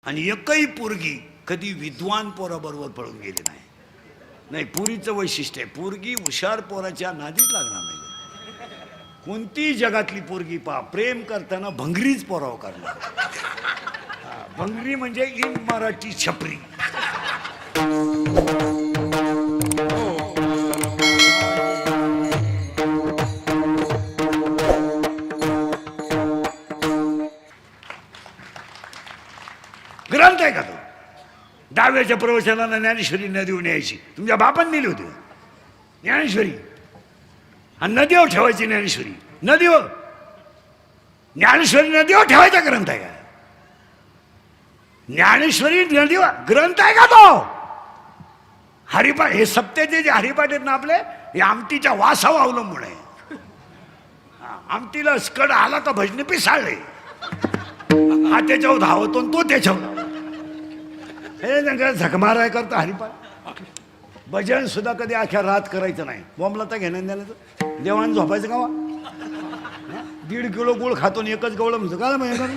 आणि एकही पोरगी कधी विद्वान पोराबरोबर पळून गेली नाही. नाही, पुरीचं वैशिष्ट्य आहे, पोरगी हुशार पोराच्या नादीच लागणार नाही. कोणती जगातली पोरगी पहा, प्रेम करताना भंगरीच पोराव करणार. भंगरी म्हणजे इन मराठी छपरी. ग्रंथ आहे का तो? दहाव्याच्या प्रवचनाला ज्ञानेश्वरी नदीवर न्यायची, तुमच्या बापाने नेली होती ज्ञानेश्वरी. आणि नदीवर ठेवायची ज्ञानेश्वरी, नदीवर. ज्ञानेश्वरी नदीवर ठेवायचा ग्रंथ आहे का? ज्ञानेश्वरी नदीवर ग्रंथ आहे का तो? हरिपाठ, हे सप्त्याचे जे हरिपाठ आहेत ना आपले, हे आमटीच्या वासावर अवलंबून आहे. आमटीला स्कड आला तर भजने पिसाळले, हा त्याच्यावर धावतो तो त्याच्यावर. हे झकमाराय करता हरिपाठ. भजन सुद्धा कधी अख्या रात करायचं नाही. बॉम्बला तर घेण्यात द्यायचं, देवान झोपायचं का? 1.5 किलो गुळ खातो आणि एकच गवळं म्हणतो का म्हणजे.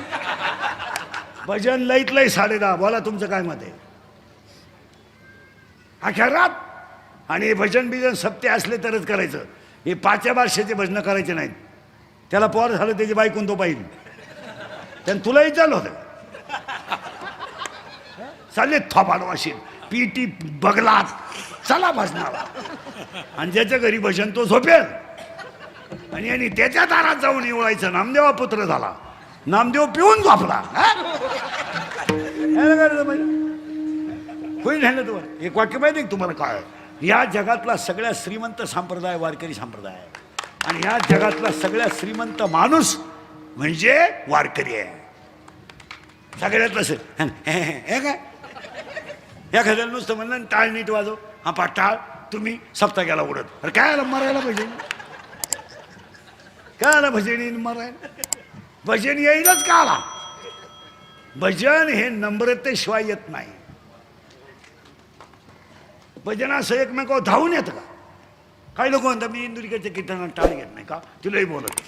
भजन लईत लई 10:30. बोला तुमचं काय मत आहे? अख्या रात. आणि हे भजन बिजन सप्ते असले तरच करायचं. हे 5 वर्षाचे भजन करायचे नाहीत. त्याला पोर झालं त्याची बायकून तो पाहिजे. त्यानं तुला विचारलं होतं, चालले थोपाडवाशील पीटी बगलात, चला भजनाला. आणि ज्याच्या घरी भजन तो झोपेल. आणि त्याच्या दारात जाऊन निवळायचं. नामदेवा पुत्र झाला, नामदेव पिऊन झोपला. होईल ना तुम्हाला एक वाक्य माहिती आहे तुम्हाला काय? या जगातला सगळ्यात श्रीमंत संप्रदाय वारकरी संप्रदाय आहे. आणि या जगातला सगळ्यात श्रीमंत माणूस म्हणजे वारकरी आहे. सगळ्यातलं हे काय एखाद्याला नुसतं म्हणलं टाळ नीट वाजव, हा पा टाळ, तुम्ही सप्ता गेला उडत. अरे काय आला मरायला भजन? काय आला भजन येईन मरायला? भजन येईलच का आला? भजन हे नम्रतेशिवाय येत नाही. भजन असं एकमेकावर धावून येतं का? काही लोक म्हणतात मी इंदुरीकडच्या कीर्तनात टाळ घेत नाही का, तुलाही बोलत.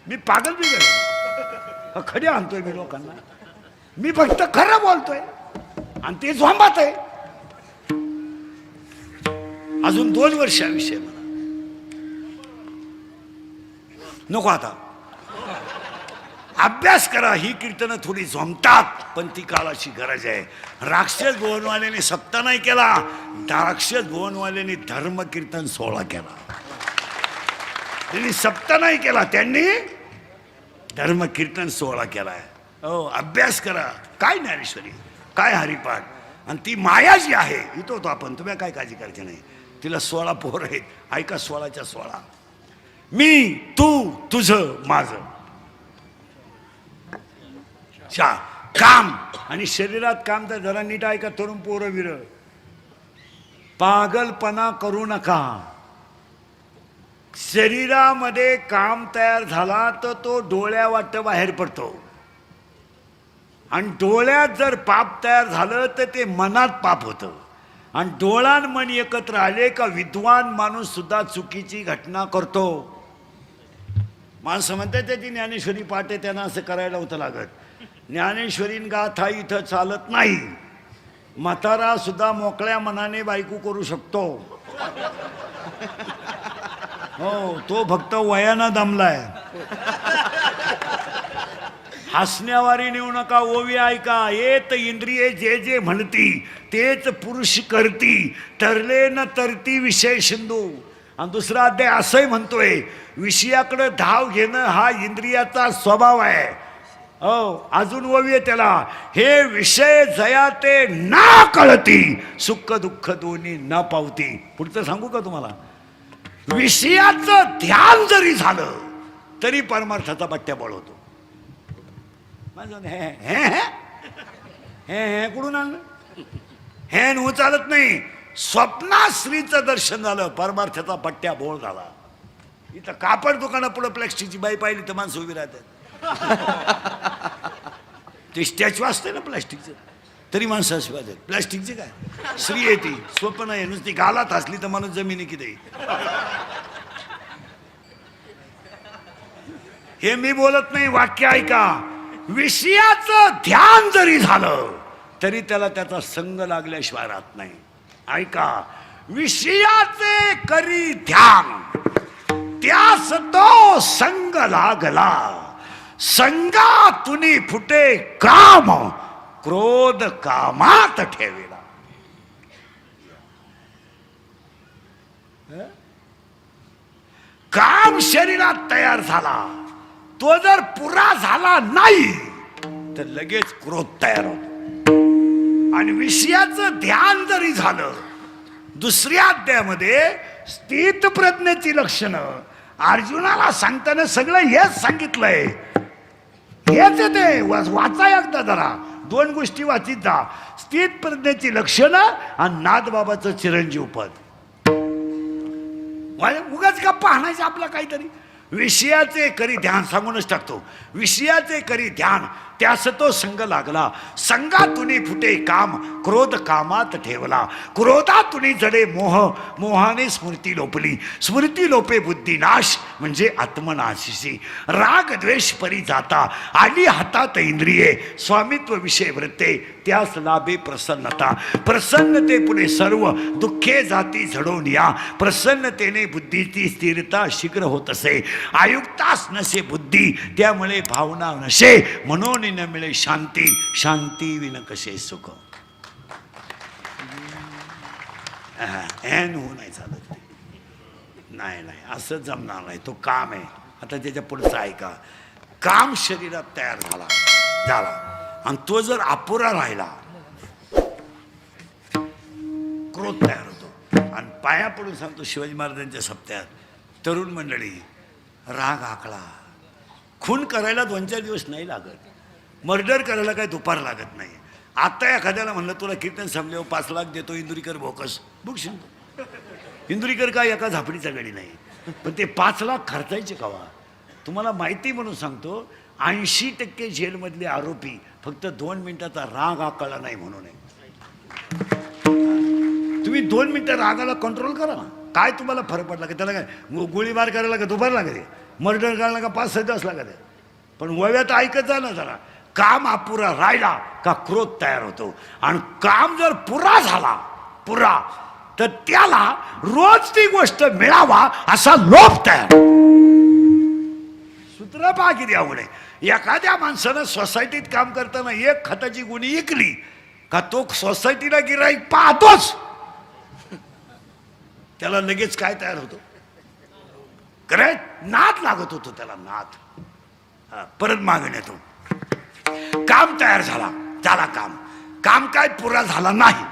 मी पागल बी गेलो, खडे आणतोय मी लोकांना. मी फक्त खरं बोलतोय आणि ते झोंबात आहे. अजून 2 वर्षाविषयी मला नको. आता अभ्यास करा. ही कीर्तनं थोडी झोंबतात, पण ती काळाची गरज आहे. राक्षस भुवनवाल्याने सप्ता नाही केला, राक्षस भुवनवाल्याने धर्म कीर्तन 16 केला. त्यांनी सप्ता नाही केला, त्यांनी धर्म कीर्तन 16 केलाय. हो, अभ्यास करा. काय ज्ञानेश्वरी, काय हरिपाठ. आणि ती माया जी आहे इथं होतो आपण, तुम्ही काय काळजी करायची नाही. तिला 16 पोर आहेत. ऐका, 16च्या 16. मी, तू, तुझं, माझं. काम आणि शरीरात काम. तर जरा नीट ऐका तरुण पोरं विर, पागलपणा करू नका. शरीरामध्ये काम तयार झाला तर तो डोळ्या वाटतं बाहेर पडतो. आणि डोळ्यात जर पाप तयार झालं तर ते मनात पाप होतं. आणि डोळा आणि मन एकत्र आले का विद्वान माणूस सुद्धा चुकीची घटना करतो. माणसं म्हणतात त्याची ज्ञानेश्वरी पाठ आहे, त्यांना असं करायला होतं लागत. ज्ञानेश्वरीन गाथा इथं चालत नाही. म्हातारा सुद्धा मोकळ्या मनाने बायको करू शकतो. हो, तो फक्त वयानं दमलाय. हसण्यावारी नेऊ नका. ओवी ऐका. येत इंद्रिये जे जे म्हणती तेच पुरुष करती, तरले न तरती विषय सिंधू. आणि दुसरा अध्याय असंही म्हणतोय, विषयाकडे धाव घेणं हा इंद्रियाचा स्वभाव आहे. हो, अजून ओवी आहे त्याला, हे विषय जया ते ना कळती, सुख दुःख दोन्ही न पावती. पुढचं सांगू का तुम्हाला? विषयाचं ध्यान जरी झालं तरी परमार्थाचा पट्ट्या बळवतो. हे हे हे हे कुठून आणलं? हे न चालत नाही. स्वप्नात श्रीचं दर्शन झालं, परमार्थाचा पट्ट्या बोळ झाला. इथं कापड दुकाना पुढे प्लॅस्टिकची बाई पाहिली तर माणसं उभी राहतात. ते स्टॅच्यू असते ना प्लॅस्टिकचं, तरी माणसं अशी वाजत. प्लॅस्टिकचे काय श्री येते, स्वप्न आहे नुसती. गालात असली तर माणूस जमिनी किती. हे मी बोलत नाही, वाक्य ऐका. विषयाचं ध्यान जरी झालं तरी त्याला त्याचा संग लागल्याशिवाय राहत नाही. ऐका, विषयाचे करी ध्यान त्यास तो संग लागला, संगातुनी फुटे काम, क्रोध कामात ठेविला. काम शरीरात तयार झाला, तो जर पुरा झाला नाही तर लगेच क्रोध तयार होतो. आणि विषयाचं ध्यान जरी झालं, दुसऱ्या अध्यायामध्ये स्थित प्रज्ञेची लक्षणं अर्जुनाला सांगताना सगळं हेच सांगितलंय. हेच ते वाचा एकदा जरा, 2 गोष्टी वाचित जा. स्थित प्रज्ञेची लक्षणं आणि नाथबाबाचं चिरंजीव पद. उगाच गप्पा आणायचं आपला काहीतरी. विषयाचे करी ध्यान सांगूनच टाकतो. विषयाचे करी ध्यान त्यास तो संग लागला, संगातुनी फुटे काम, क्रोध कामात ठेवला, क्रोधातुनी जडे मोह, मोहाने स्मृती लोपली, स्मृती लोपे बुद्धिनाश म्हणजे आत्मनाशिसी, राग द्वेष परी जाता, आली हातात इंद्रिये, स्वामित्व विषय वृत्ते, त्यास लाभे प्रसन्नता, प्रसन्नते पुढे सर्व दुःखे जाती झडवून या, प्रसन्नतेने बुद्धीची स्थिरता शीघ्र होत असे, आयुक्तास नसे बुद्धी त्यामुळे भावना नसे, म्हणून न मिळे शांती, शांती विन कसे सुख. होऊ नाही चालत, नाही नाही असं जमणार नाही. तो काम आहे. आता त्याच्या पुढचं ऐका. काम शरीरात तयार झाला आणि तो जर अपुरा राहिला, क्रोध तयार होतो. आणि पाया पडून सांगतो, शिवाजी महाराजांच्या सप्त्यात तरुण मंडळी, राग आकळा. खून करायला 2-4 दिवस नाही लागत, मर्डर करायला काय दुपार लागत नाही. आता एखाद्याला म्हणलं तुला कीर्तन संपल्यावर 5 लाख देतो, इंदुरीकर बोकस बुकशील. इंदुरीकर काय एका झापडीचा गडी नाही, पण ते 5 लाख खर्चायचे कवा. तुम्हाला माहिती म्हणून सांगतो, 80% जेलमधले आरोपी फक्त 2 मिनिटाचा राग आकळला नाही म्हणून आहे. तुम्ही 2 मिनिटं रागाला कंट्रोल करा ना, काय तुम्हाला फरक पडला का? त्याला काय गोळीबार करायला का दुपार लागते, मर्डर करायला का 5-6 दिवस लागते. पण वव्यात ऐकत जा ना जरा. काम अपुरा राहिला का क्रोध तयार होतो. आणि काम जर पुरा झाला तर त्याला रोज ती गोष्ट मिळावा असा लोभ तयार. सूत्र पहा किती अवघड आहे. एखाद्या माणसानं सोसायटीत काम करताना 1 खताची गुणी विकली का तो सोसायटीला गिराईक पाहतोच. त्याला लगेच काय तयार होतो? करेक्ट, नाद लागत होतो त्याला, नाद. परत मागून येतो. काम तयार झाला काम काय पुरा झाला नाही,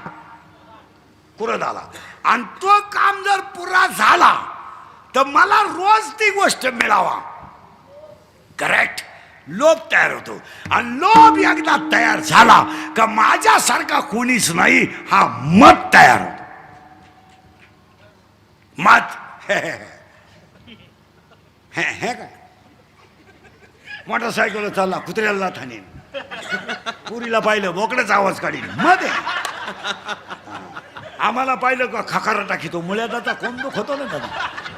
पुरा झाला. आणि तो काम जर पुरा झाला तर मला रोज ती गोष्ट मिळावा. करेक्ट, लोभ तयार होतो. आणि लोभ एकदा तयार झाला का माझ्यासारखा कोणीच नाही हा मत तयार होतो. मत हे काय मोटरसायकल चालला, कुत्र्याला ठाणे, पुरीला पाहिलं बोकड्याचा आवाज काढील मध्ये. आम्हाला पाहिलं का खकारा टाकीतो, मुळ्याचा कोण दुख होतो ना त्याला.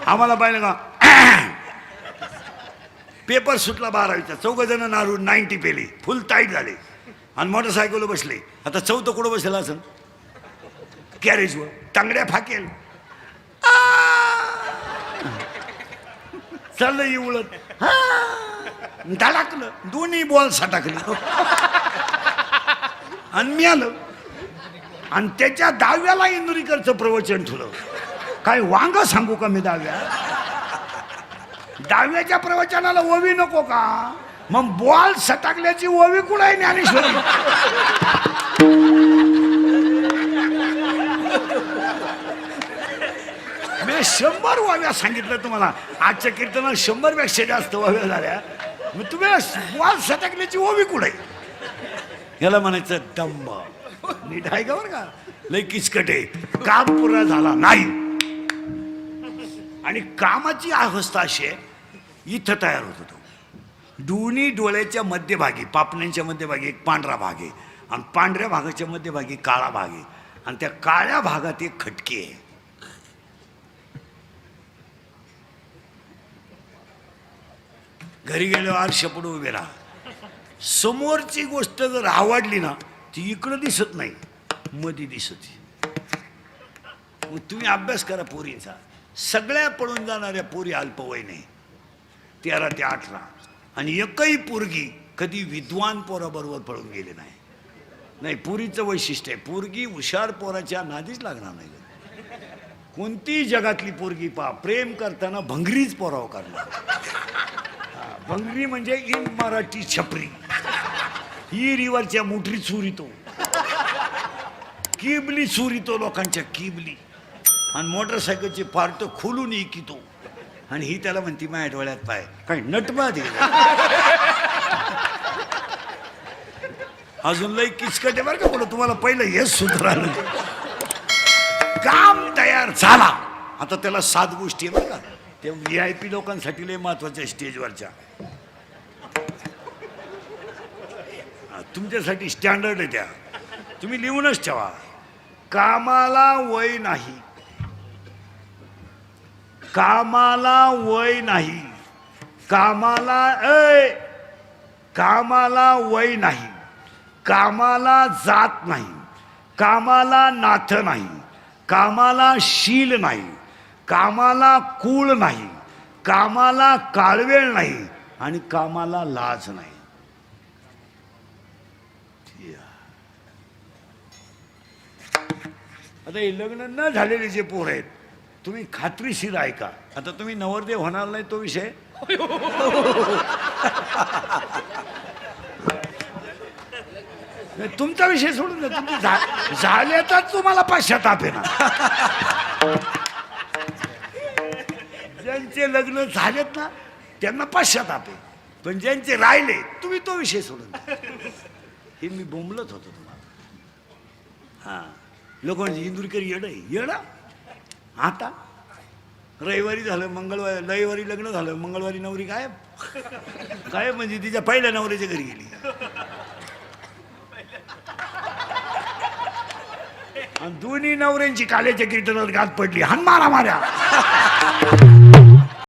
आम्हाला पाहिलं का पेपर सुटला 12वीचा, 4 जण नारू 90 पेली, फुल टाईट झाले आणि मोटरसायकलवर बसले. आता 4थं कुठं बसलेला असं कॅरेजवर, टांगड्या फाकेल, चाललं उलट, धडाकलं, दोन्ही बॉल सटाकले आणि मी आलं. आणि त्याच्या 10व्याला इंदुरीकरचं प्रवचन ठेवलं. काय वांग सांगू का मी 10व्याच्या प्रवचनाला ओवी नको का? मग बॉल सटाकल्याची ओवी कुठं आहे ज्ञानेश्वरी? मी 100 ओव्या सांगितलं तुम्हाला. आजच्या कीर्तनात 100पेक्षा जास्त ओव्या झाल्या. मग तुम्ही बॉल सटकल्याची ओवी कुठे? याला म्हणायचं दंभ. नीट आहे का बरं का? लय किचकटे. काम पुरा झाला नाही. आणि कामाची अवस्था अशी आहे, इथं तयार होत होतो. दोन्ही डोळ्याच्या मध्यभागी, पापण्यांच्या मध्यभागी एक पांढरा भाग आहे आणि पांढऱ्या भागाच्या मध्यभागी काळा भाग आहे. आणि त्या काळ्या भागात एक खटकी आहे. घरी गेल्यावर आरशापुढे उभे राहा. समोरची गोष्ट जर आवडली ना, ती इकडं दिसत नाही, मध्ये दिसत. मग तुम्ही अभ्यास करा पोरींचा. सगळ्या पळून जाणाऱ्या पोरी अल्पवयीन आहे, 13 ते 18, आणि एकही पोरगी कधी विद्वान पोराबरोबर पळून गेले नाही. नाही, पोरीचं वैशिष्ट्य आहे, पोरगी हुशार पोराच्या नादीच लागणार नाही. कोणतीही जगातली पोरगी पहा, प्रेम करताना भंगरीच पोराव करणार. भंगरी म्हणजे इन मराठी छपरी. ही रिवरच्या मोटरी चुरितो, किबली चुरितो, लोकांच्या किबली, आणि मोटरसायकलचे पार्ट खोलून इकितो, आणि ही त्याला म्हणती माझ्या डोळ्यात पाय काय नटबा दे. अजून लई किचकटे बरं का, बोला तुम्हाला पहिलं हेच सुधारलं. काम तयार झाला, आता त्याला 7 गोष्टी आहे बरं का, ते VIP लोकांसाठी लय महत्वाच्या स्टेजवरच्या. तुमच्यासाठी स्टँडर्ड आहे त्या, तुम्ही लिहूनच ठेवा. कामाला वय नाही, कामाला वय नाही, कामाला कामाला वय नाही, कामाला जात नाही, कामाला नाथ नाही, कामाला शील नाही, कामाला कुळ नाही, कामाला काळवेळ नाही, आणि कामाला लाज नाही. आता हे लग्न न झालेले जे पोर आहेत, तुम्ही खात्रीशीर ऐका. आता तुम्ही नवरदेव होणार नाही तो विषय, तुमचा विषय सोडून द्या. तुम्ही झाले तर तुम्हाला पश्चाताप आहे ना. ज्यांचे लग्न झालेत ना त्यांना पश्चाताप आहे, पण ज्यांचे राहिले तुम्ही तो विषय सोडून द्या. हे मी बोंबलत होतो तुम्हाला. हां, लोक म्हणजे इंदुरकर येडं. आता रविवारी झालं, मंगळवारी रविवारी लग्न झालं, मंगळवारी नवरी गायब. गायब म्हणजे तिच्या पहिल्या नवऱ्याच्या घरी गेली, आणि दोन्ही नवऱ्यांची काल्याच्या कीर्तनात गाठ पडली. हनुमाना माऱ्या.